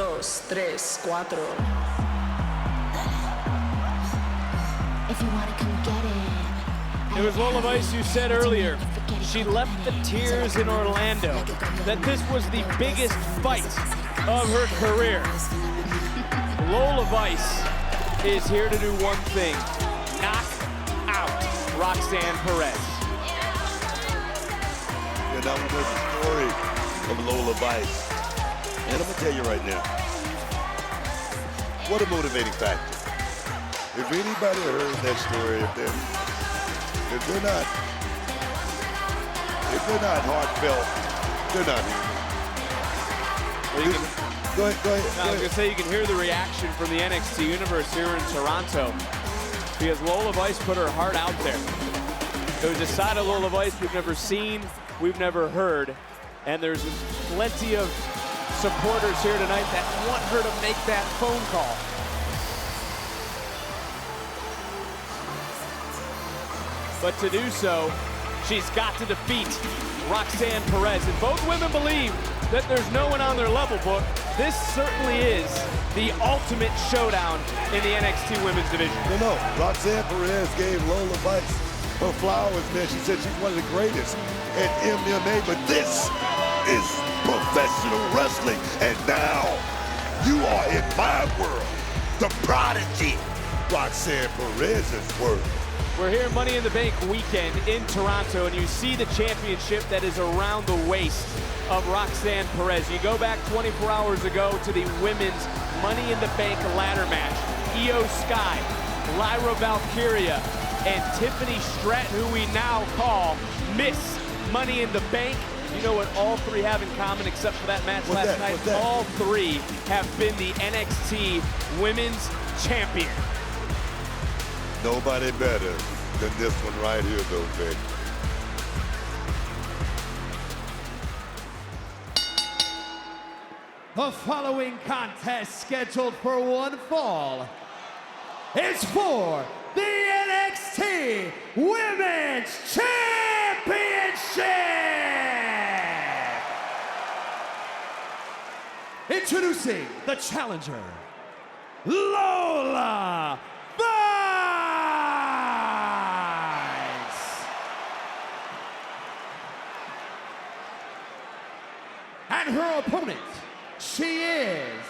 dos, tres, cuatro. If you wanna come get it. It was Lola Vice who said earlier, she left the tears in Orlando, that this was the biggest fight of her career. Lola Vice is here to do one thing, knock out Roxanne Perez. Yeah, that was the story of Lola Vice. And I'm gonna tell you right now, what a motivating factor. If anybody heard that story, if they're not heartfelt, they're not human. Well, Go ahead. I was gonna say, you can hear the reaction from the NXT universe here in Toronto, because Lola Vice put her heart out there. It was a side of Lola Vice we've never seen, we've never heard, and there's plenty of supporters here tonight that want her to make that phone call. But to do so, she's got to defeat Roxanne Perez. And both women believe that there's no one on their level, book. This certainly is the ultimate showdown in the NXT Women's Division. No, Roxanne Perez gave Lola Vice her flowers, man. She said she's one of the greatest at MMA, but this is professional wrestling. And now, you are in my world, the prodigy, Roxanne Perez's world. We're here Money in the Bank weekend in Toronto, and you see the championship that is around the waist of Roxanne Perez. You go back 24 hours ago to the women's Money in the Bank ladder match. Io Sky, Lyra Valkyria, and Tiffany Stratton, who we now call Miss Money in the Bank. You know what all three have in common except for that match last night? All three have been the NXT Women's Champion. Nobody better than this one right here, though, baby. The following contest, scheduled for one fall, is for the NXT Women's Championship! Introducing the challenger, Lola Vice! And her opponent, she is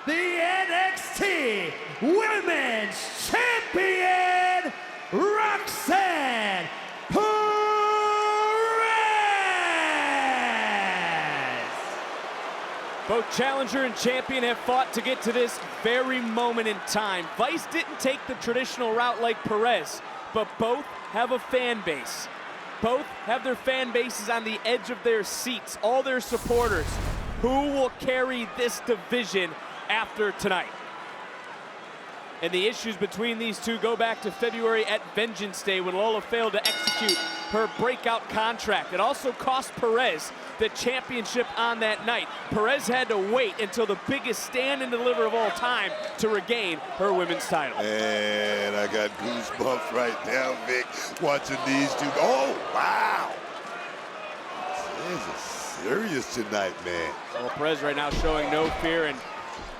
the NXT Women's Champion, Roxanne Perez! Both challenger and champion have fought to get to this very moment in time. Vice didn't take the traditional route like Perez, but both have a fan base. Both have their fan bases on the edge of their seats, all their supporters. Who will carry this division after tonight? And the issues between these two go back to February at Vengeance Day when Lola failed to execute her breakout contract. It also cost Perez the championship on that night. Perez had to wait until the biggest stand and deliver of all time to regain her women's title. And I got goosebumps right now, Vic, watching these two. Oh, wow. This is serious tonight, man. Well, Perez right now showing no fear and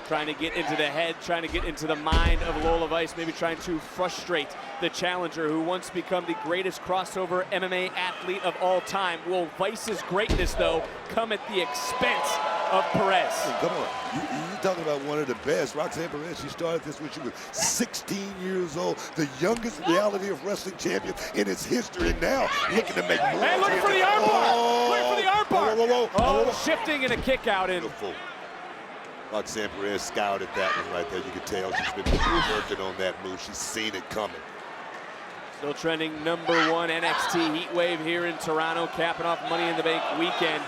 trying to get into the head, trying to get into the mind of Lola Vice, maybe trying to frustrate the challenger who once become the greatest crossover MMA athlete of all time. Will Vice's greatness, though, come at the expense of Perez? Hey, come on, you're talking about one of the best. Roxanne Perez, she started this when she was 16 years old, the youngest reality of wrestling champion in its history. Now, looking to make moves. Hey, looking for the armbar! Looking for the armbar! Whoa. Shifting and a kick out in. Beautiful. Roxanne Perez scouted that one right there. You can tell she's been working on that move. She's seen it coming. Still trending #1 NXT Heatwave here in Toronto, capping off Money in the Bank weekend.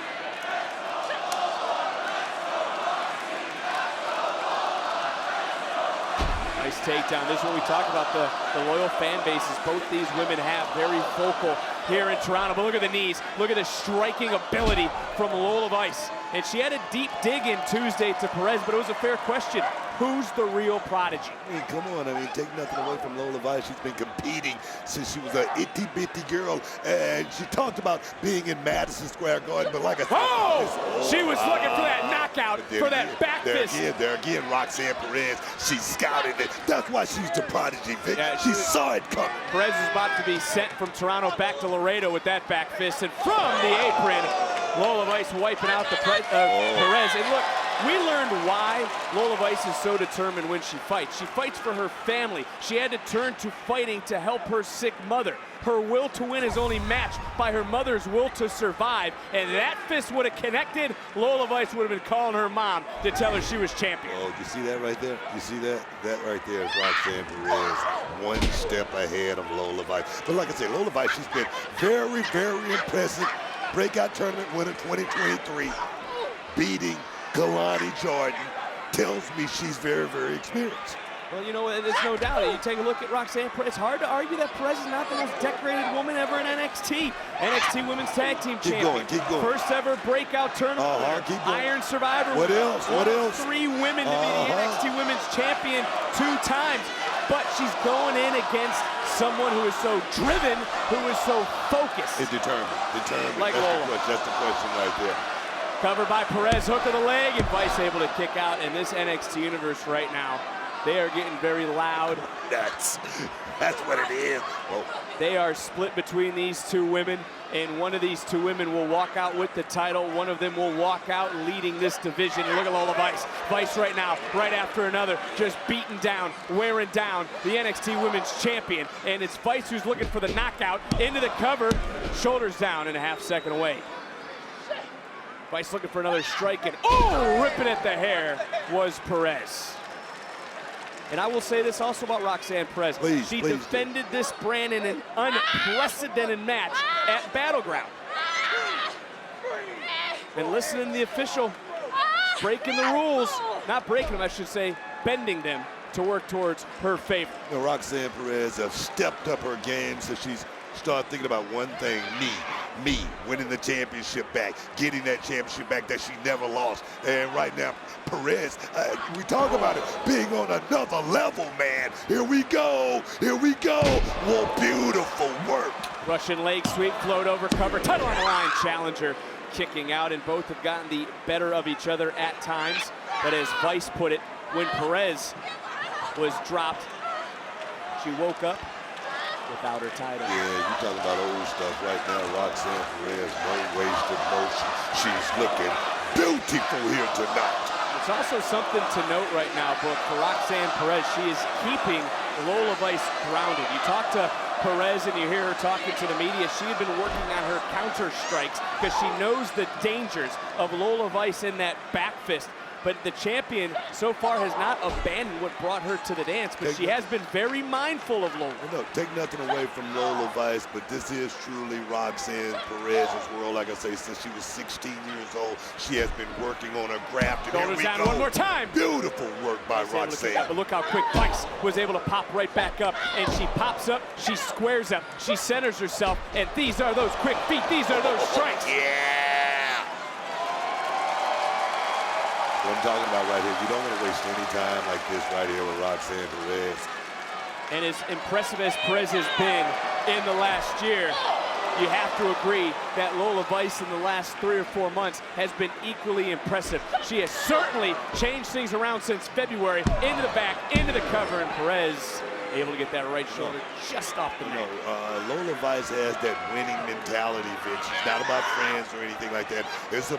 Nice takedown. This is what we talk about, the loyal fan bases both these women have, very vocal here in Toronto. But look at the knees. Look at the striking ability from Lola Vice. And she had a deep dig in Tuesday to Perez, but it was a fair question. Who's the real prodigy? I mean, come on. I mean, take nothing away from Lola Vice. She's been competing since she was an itty-bitty girl. And she talked about being in Madison Square Garden. But like I said, she was looking for that knockout, for that back fist. There again, Roxanne Perez. She scouted it. That's why she's the prodigy, Vic. Yeah, she saw it coming. Perez is about to be sent from Toronto back to Laredo with that back fist. And from the apron, Lola Vice wiping out the Perez. And look, we learned why Lola Vice is so determined when she fights. She fights for her family. She had to turn to fighting to help her sick mother. Her will to win is only matched by her mother's will to survive. And that fist would have connected. Lola Vice would have been calling her mom to tell her she was champion. Oh, you see that right there? You see that? That right there is Roxanne Perez, one step ahead of Lola Vice. But like I said, Lola Vice, she's been very, very impressive. Breakout tournament winner 2023, beating Kalani Jordan. Tells me she's very, very experienced. Well, you know, there's no doubt. You take a look at Roxanne Perez. It's hard to argue that Perez is not the most decorated woman ever in NXT. NXT Women's Tag Team Champion. Keep going. First ever breakout tournament winner. Keep going. Iron Survivor. What else? What else? 3 women to be the NXT Women's Champion 2 times. But she's going in against someone who is so driven, who is so focused. It's determined. Like Lola. That's the question right there. Covered by Perez, hook of the leg, and Vice able to kick out. In this NXT universe right now, they are getting very loud. That's what it is. Oh. They are split between these 2 women, and one of these 2 women will walk out with the title. One of them will walk out leading this division. And look at Lola Vice. Vice right now, right after another, just beating down, wearing down the NXT Women's Champion. And it's Vice who's looking for the knockout into the cover, shoulders down and a half second away. Vice looking for another strike, and ripping at the hair was Perez. And I will say this also about Roxanne Perez. She defended this brand in an unprecedented match at Battleground. And listening to the official, breaking the rules, not breaking them, I should say, bending them to work towards her favor. You know, Roxanne Perez has stepped up her game, so she's started thinking about one thing, me, winning the championship back, getting that championship back that she never lost. And right now, Perez, we talk about it being on another level, man. Here we go. Well, beautiful work. Russian leg sweep, float over, cover, title on the line, challenger kicking out, and both have gotten the better of each other at times. But as Vice put it, when Perez was dropped, she woke up without her title. Yeah, you talking about old stuff right now. Roxanne Perez, no wasted motion. She's looking beautiful here tonight. It's also something to note right now, Brooke, for Roxanne Perez. She is keeping Lola Vice grounded. You talk to Perez and you hear her talking to the media. She had been working on her counter strikes because she knows the dangers of Lola Vice in that back fist. But the champion so far has not abandoned what brought her to the dance, but she has been very mindful of Lola. No, take nothing away from Lola Vice, but this is truly Roxanne Perez's world. Like I say, since she was 16 years old, she has been working on her craft. Shoulders down one more time. Beautiful work by Roxanne. But look how quick Vice was able to pop right back up, and she pops up, she squares up, she centers herself, and these are those quick feet, these are those strikes. Yeah. What I'm talking about right here, you don't want to waste any time like this right here with Roxanne Perez. And as impressive as Perez has been in the last year, you have to agree that Lola Vice in the last 3 or 4 months has been equally impressive. She has certainly changed things around since February, into the back, into the cover, and Perez able to get that right shoulder just off the neck. Lola Vice has that winning mentality, Vince. It's not about friends or anything like that. It's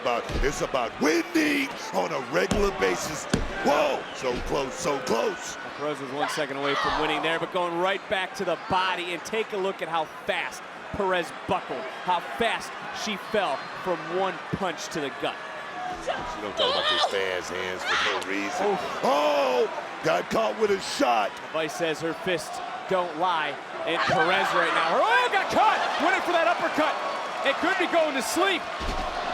about winning on a regular basis. Whoa, so close, so close. Perez was 1 second away from winning there, but going right back to the body, and take a look at how fast Perez buckled, how fast she fell from one punch to the gut. You don't talk about those fast hands for no reason. Oh, got caught with a shot. Vice says her fists don't lie. And Perez right now, got caught, went for that uppercut. It could be going to sleep.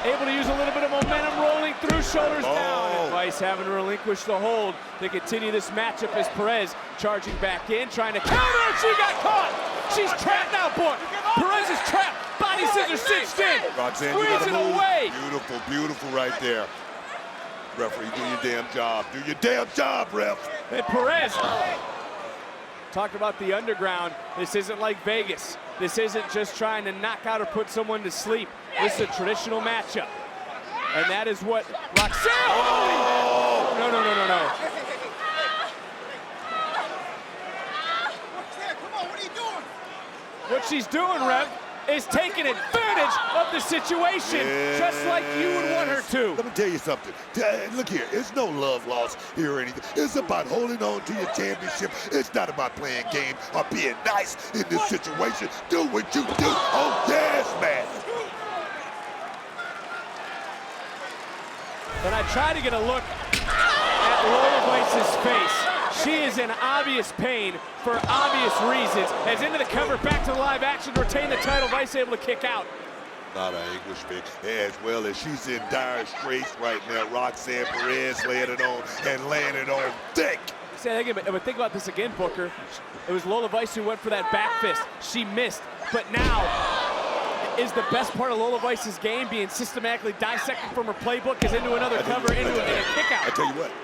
Able to use a little bit of momentum, rolling through, shoulders down. And Vice having to relinquish the hold to continue this matchup as Perez charging back in, trying to counter, and she got caught. She's trapped now, boy. Perez is trapped. Body the scissors cinched in. Roxanne, you Squeeze gotta it move. away. Beautiful, beautiful right there. Referee, do your damn job. Do your damn job, ref. And Perez talked about the underground. This isn't like Vegas. This isn't just trying to knock out or put someone to sleep. This is a traditional matchup. And that is what Roxanne. Oh! No. What she's doing, Rev, is taking advantage of the situation, just like you would want her to. Let me tell you something. Look here, it's no love lost here or anything. It's about holding on to your championship. It's not about playing game or being nice in this situation. Do what you do. Oh, yes, man. And I try to get a look at Lola Vice's face. She is in obvious pain for obvious reasons. As into the cover, back to the live action, to retain the title. Vice able to kick out. Not an English pick, as well as she's in dire straits right now. Roxanne Perez laying it on and laying it on thick. But think about this again, Booker. It was Lola Vice who went for that back fist. She missed, but now is the best part of Lola Vice's game being systematically dissected from her playbook is into another cover, into a kick out.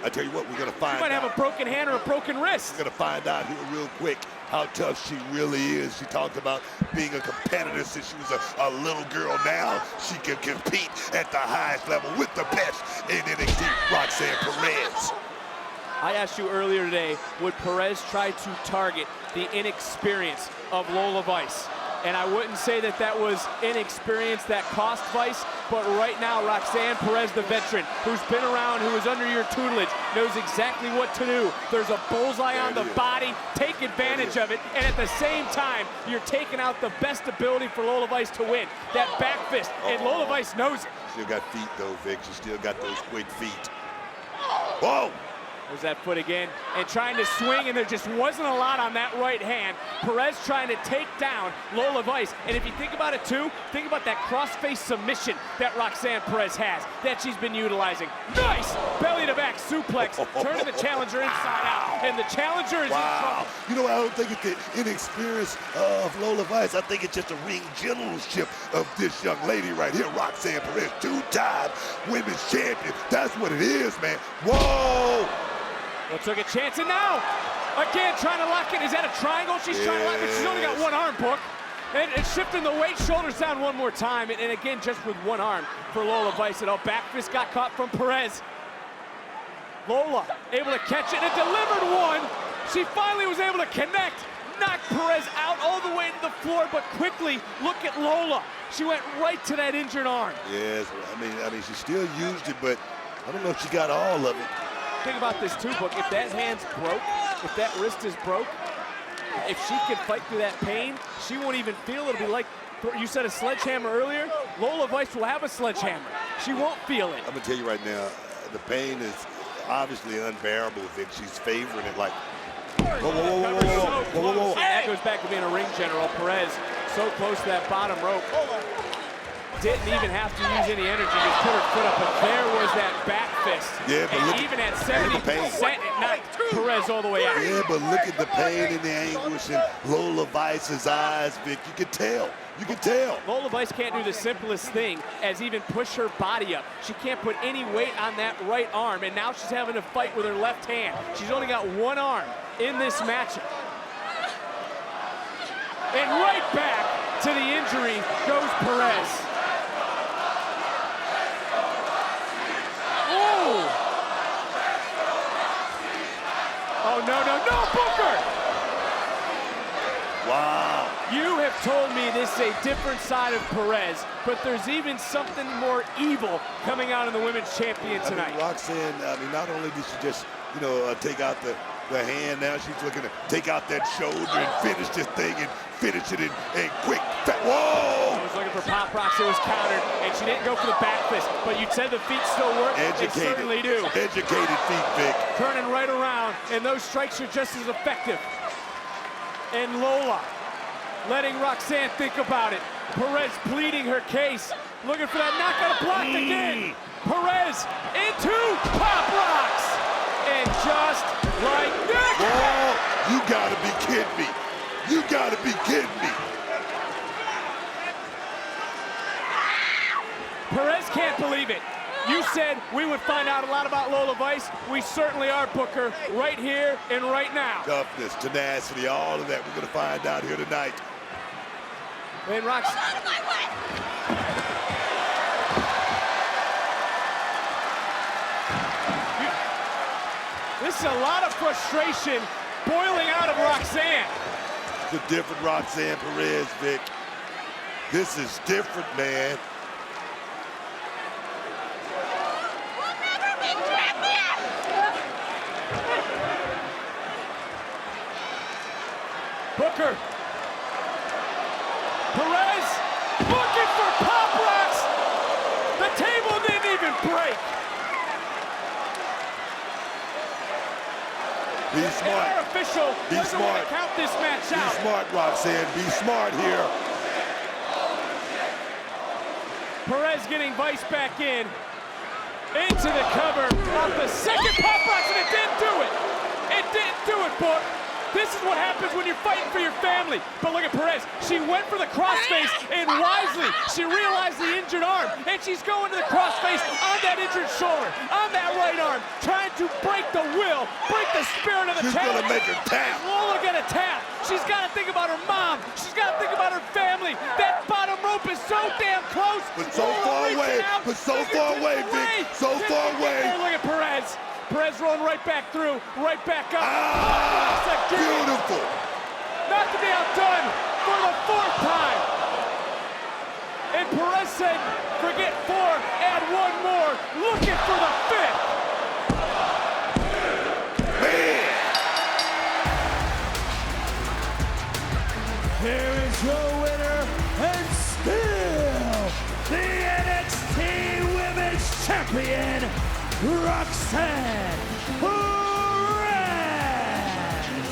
I tell you what, we're gonna find out. She might have a broken hand or a broken wrist. We're gonna find out here real quick how tough she really is. She talked about being a competitor since she was a little girl. Now she can compete at the highest level with the best in NXT, Roxanne Perez. I asked you earlier today, would Perez try to target the inexperience of Lola Vice? And I wouldn't say that that was inexperience that cost Vice, but right now, Roxanne Perez, the veteran, who's been around, who is under your tutelage, knows exactly what to do. There's a bullseye on the body, take advantage of it, and at the same time, you're taking out the best ability for Lola Vice to win, that back fist, and Lola Vice knows it. Still got feet though, Vic, she still got those quick feet. Whoa! There's that foot again, and trying to swing, and there just wasn't a lot on that right hand. Perez trying to take down Lola Vice, and if you think about it too, think about that cross-face submission that Roxanne Perez has, that she's been utilizing. Nice belly-to-back suplex, turning the challenger inside out, and the challenger is in trouble. You know, I don't think it's the inexperience of Lola Vice. I think it's just a ring generalship of this young lady right here, Roxanne Perez, two-time women's champion. That's what it is, man. Whoa! Well, took a chance, and now, again, trying to lock it. Is that a triangle? She's trying to lock it. She's only got one arm, Book. And shifting the weight, shoulders down one more time. And again, just with one arm for Lola Vice. And back fist got caught from Perez. Lola able to catch it and delivered one. She finally was able to connect. Knocked Perez out all the way to the floor, but quickly, look at Lola. She went right to that injured arm. Yes, I mean, she still used it, but I don't know if she got all of it. Think about this too, Book. If that hand's broke, if that wrist is broke, if she can fight through that pain, she won't even feel it. It'll be like, you said a sledgehammer earlier. Lola Vice will have a sledgehammer. She won't feel it. I'm gonna tell you right now, the pain is obviously unbearable. Vic, she's favoring it like. Whoa. That goes back to being a ring general. Perez so close to that bottom rope. Didn't even have to use any energy, just put her foot up, but there was that back fist. Yeah, but and even at 70%, it knocked Perez all the way out. Yeah, but look at the pain and the anguish in Lola Vice's eyes, Vic. You can tell. You can tell. Lola Vice can't do the simplest thing as even push her body up. She can't put any weight on that right arm, and now she's having to fight with her left hand. She's only got one arm in this matchup. And right back to the injury goes Perez. Oh, no, Booker! Wow. You have told me this is a different side of Perez, but there's even something more evil coming out of the women's champion tonight. I mean, Roxanne, not only did she just, take out the hand, now she's looking to take out that shoulder and finish this thing and finish it in quick. Whoa! She was looking for pop rocks, it was countered, and she didn't go for the back fist, but you said the feet still work. Educated. They certainly do. Educated feet, Vic. Turning right around, and those strikes are just as effective. And Lola letting Roxanne think about it. Perez pleading her case, looking for that knockout, blocked again. Perez into pop rocks, and just like that. Oh, you gotta be kidding me. You gotta be kidding me. can't believe it. You said we would find out a lot about Lola Vice. We certainly are, Booker, right here and right now. Toughness, tenacity, all of that we're going to find out here tonight. And Roxanne. Out of my way! This is a lot of frustration boiling out of Roxanne. It's a different Roxanne Perez, Vic. This is different, man. We'll never be champions! Booker. Perez looking for pop rocks. The table didn't even break. Be And smart. our official Be doesn't want smart. to count this match Be out. smart, Roxanne. Be smart here. Perez getting Vice back in. Into the cover off the second pop rocks, and it didn't do it. It didn't do it, Book. This is what happens when you're fighting for your family. But look at Perez. She went for the crossface, and wisely, she realized the injured arm, and she's going to the crossface on that injured shoulder, on that right arm, trying to break the will, break the spirit of the She's challenge. gonna make her tap. Lola gonna tap. She's got to think about her mom. She's got to think about her family. That bottom rope is so damn close. But so Lola far reaching away. out. But so Looking far to away, get Vic. So far away. Oh, look at Perez. Perez rolling right back through, right back up. Ah, Again. beautiful. Not to be outdone for the fourth time. And Perez said, forget four, add one more. Looking for the fifth. Man. Here is your winner and still the NXT Women's Champion, Roxanne Perez.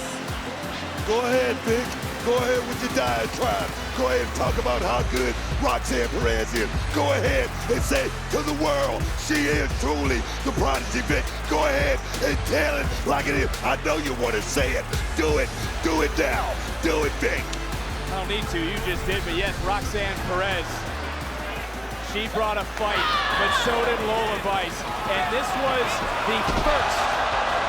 Go ahead, Vic. Go ahead with your diatribe. Go ahead and talk about how good Roxanne Perez is. Go ahead and say to the world, she is truly the prodigy, Vic. Go ahead and tell it like it is. I know you want to say it. Do it. Do it now. Do it, Vic. I don't need to, you just did, but yes, Roxanne Perez. She brought a fight, but so did Lola Vice. And this was the first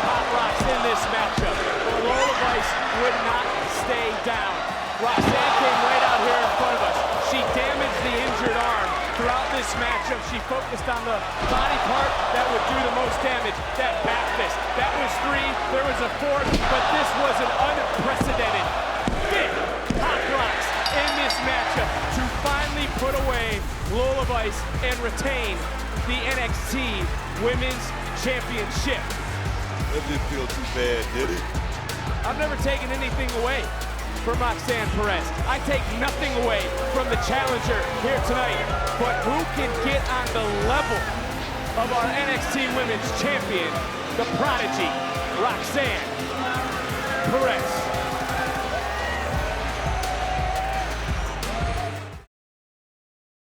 Hot Rocks in this matchup. But Lola Vice would not stay down. Roxanne came right out here in front of us. She damaged the injured arm. Throughout this matchup, she focused on the body part that would do the most damage, that back fist. That was three, there was a fourth, but this was an unprecedented fifth Hot Rocks in this matchup to finally put away Lola Vice and retain the NXT Women's Championship. That didn't feel too bad, did it? I've never taken anything away from Roxanne Perez. I take nothing away from the challenger here tonight. But who can get on the level of our NXT Women's Champion, the prodigy, Roxanne Perez?